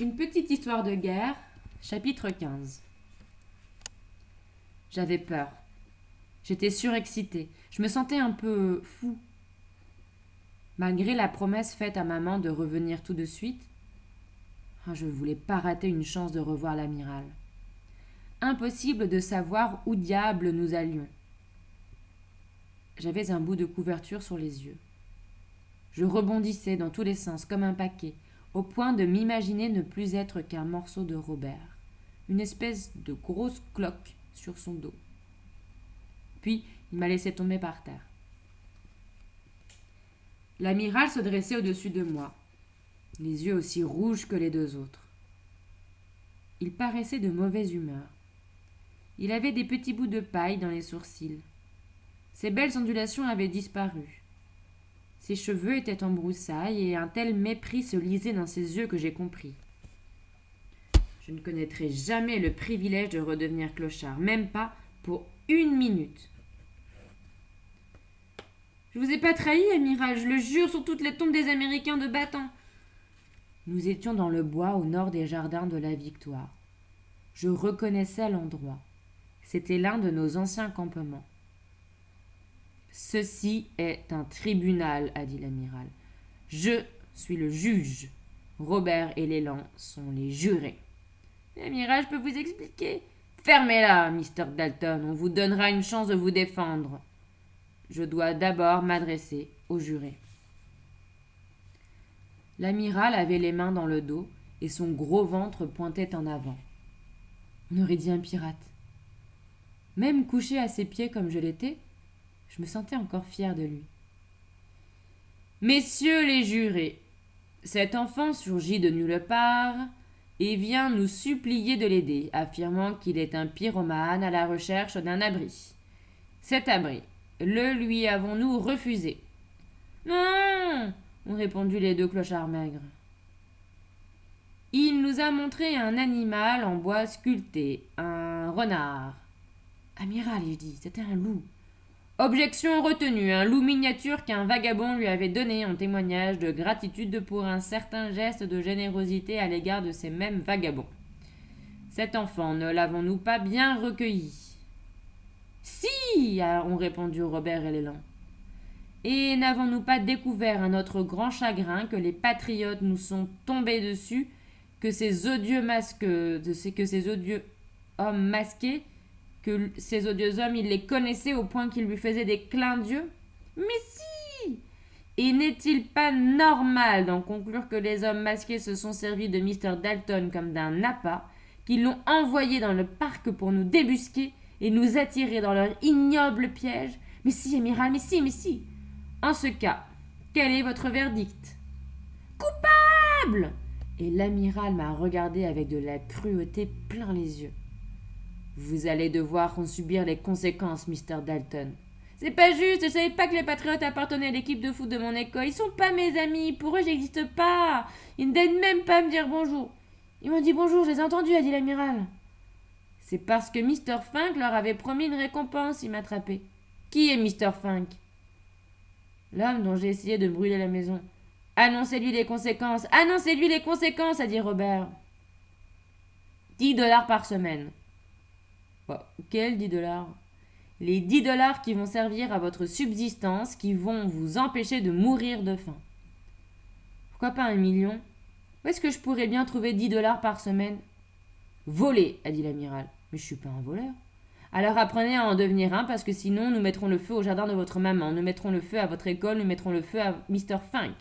Une petite histoire de guerre, chapitre 15. J'avais peur. J'étais surexcitée. Je me sentais un peu fou. Malgré la promesse faite à maman de revenir tout de suite, je ne voulais pas rater une chance de revoir l'amiral. Impossible de savoir où diable nous allions. J'avais un bout de couverture sur les yeux. Je rebondissais dans tous les sens comme un paquet, au point de m'imaginer ne plus être qu'un morceau de Robert, une espèce de grosse cloque sur son dos. Puis, il m'a laissé tomber par terre. L'amiral se dressait au-dessus de moi, les yeux aussi rouges que les deux autres. Il paraissait de mauvaise humeur. Il avait des petits bouts de paille dans les sourcils. Ses belles ondulations avaient disparu. Ses cheveux étaient en broussailles et un tel mépris se lisait dans ses yeux que j'ai compris. Je ne connaîtrai jamais le privilège de redevenir clochard, même pas pour 1 minute. Je vous ai pas trahi, amiral, je le jure sur toutes les tombes des Américains de Bataan. Nous étions dans le bois au nord des jardins de la Victoire. Je reconnaissais l'endroit. C'était l'un de nos anciens campements. Ceci est un tribunal, a dit l'amiral. Je suis le juge. Robert et l'élan sont les jurés. L'amiral, je peux vous expliquer. Fermez-la, Mr. Dalton, on vous donnera une chance de vous défendre. Je dois d'abord m'adresser aux jurés. L'amiral avait les mains dans le dos et son gros ventre pointait en avant. On aurait dit un pirate. Même couché à ses pieds comme je l'étais, je me sentais encore fière de lui. Messieurs les jurés, cet enfant surgit de nulle part et vient nous supplier de l'aider, affirmant qu'il est un pyromane à la recherche d'un abri. Cet abri, le lui avons-nous refusé? Non, ont répondu les deux clochards maigres. Il nous a montré un animal en bois sculpté, un renard. Amiral, ai-je dit, c'était un loup. Objection retenue, un loup miniature qu'un vagabond lui avait donné en témoignage de gratitude pour un certain geste de générosité à l'égard de ces mêmes vagabonds. Cet enfant, ne l'avons-nous pas bien recueilli? Si, ont répondu Robert et l'élan. Et n'avons-nous pas découvert à notre grand chagrin que les patriotes nous sont tombés dessus, que ces odieux hommes masqués, que ces odieux hommes, il les connaissait au point qu'ils lui faisaient des clins d'yeux? Mais si! Et n'est-il pas normal d'en conclure que les hommes masqués se sont servis de Mr. Dalton comme d'un appât, qu'ils l'ont envoyé dans le parc pour nous débusquer et nous attirer dans leur ignoble piège? Mais si, amiral, mais si! En ce cas, quel est votre verdict? Coupable! Et l'amiral m'a regardé avec de la cruauté plein les yeux. Vous allez devoir en subir les conséquences, Mr. Dalton. C'est pas juste, je savais pas que les patriotes appartenaient à l'équipe de foot de mon école. Ils sont pas mes amis, pour eux j'existe pas. Ils ne daignent même pas me dire bonjour. Ils m'ont dit bonjour, je les ai entendus, a dit l'amiral. C'est parce que Mr. Fink leur avait promis une récompense, il m'a attrapé. Qui est Mr. Fink? L'homme dont j'ai essayé de brûler la maison. Annoncez-lui les conséquences, a dit Robert. 10$ par semaine. Quels 10$? Les 10$ qui vont servir à votre subsistance, qui vont vous empêcher de mourir de faim. Pourquoi pas 1 million? Où est-ce que je pourrais bien trouver 10$ par semaine? Voler, a dit l'amiral. Mais je suis pas un voleur. Alors apprenez à en devenir un, parce que sinon nous mettrons le feu au jardin de votre maman, nous mettrons le feu à votre école, nous mettrons le feu à Mr. Fink.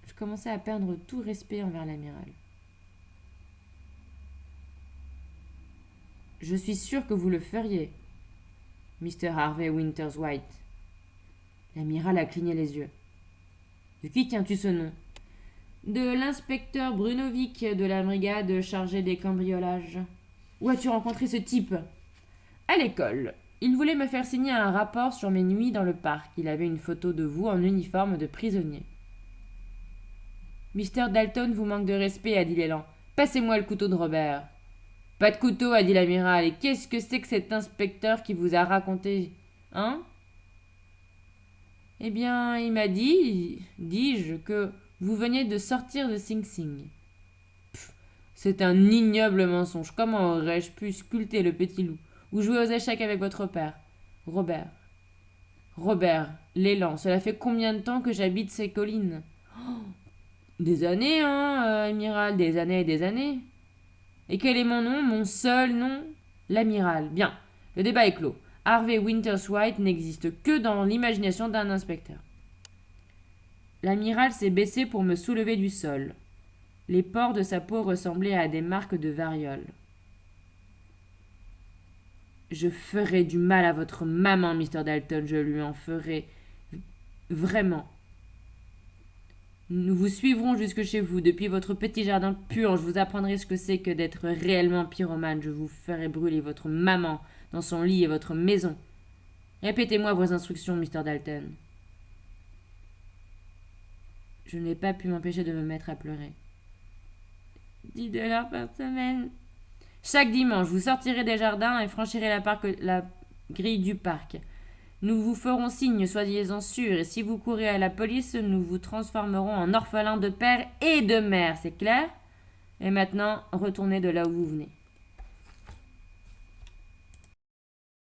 Je commençais à perdre tout respect envers l'amiral. Je suis sûr que vous le feriez, Mr. Harvey Winters White. L'amiral a cligné les yeux. De qui tiens-tu ce nom? De l'inspecteur Brunovic de la brigade chargée des cambriolages. Où as-tu rencontré ce type? À l'école. Il voulait me faire signer un rapport sur mes nuits dans le parc. Il avait une photo de vous en uniforme de prisonnier. Mr. Dalton vous manque de respect, a dit l'élan. Passez-moi le couteau de Robert. Pas de couteau, a dit l'amiral. Et qu'est-ce que c'est que cet inspecteur qui vous a raconté? Hein? Eh bien, il m'a dit, dis-je, que Vous veniez de sortir de Sing Sing. C'est un ignoble mensonge. Comment aurais-je pu sculpter le petit loup ou jouer aux échecs avec votre père, Robert? Robert, l'élan, cela fait combien de temps que j'habite ces collines? Des années, hein, amiral, des années et des années. Et quel est mon nom, mon seul nom? L'amiral. Bien, le débat est clos. Harvey Winters White n'existe que dans l'imagination d'un inspecteur. L'amiral s'est baissé pour me soulever du sol. Les pores de sa peau ressemblaient à des marques de variole. Je ferai du mal à votre maman, Mr. Dalton, je lui en ferai. Vraiment. Nous vous suivrons jusque chez vous, depuis votre petit jardin pur. Je vous apprendrai ce que c'est que d'être réellement pyromane. Je vous ferai brûler votre maman dans son lit et votre maison. Répétez-moi vos instructions, Mr. Dalton. Je n'ai pas pu m'empêcher de me mettre à pleurer. 10 $ par semaine. Chaque dimanche, vous sortirez des jardins et franchirez la grille du parc. Nous vous ferons signe, soyez-en sûrs, et si vous courez à la police, nous vous transformerons en orphelins de père et de mère, c'est clair? Et maintenant, retournez de là où vous venez.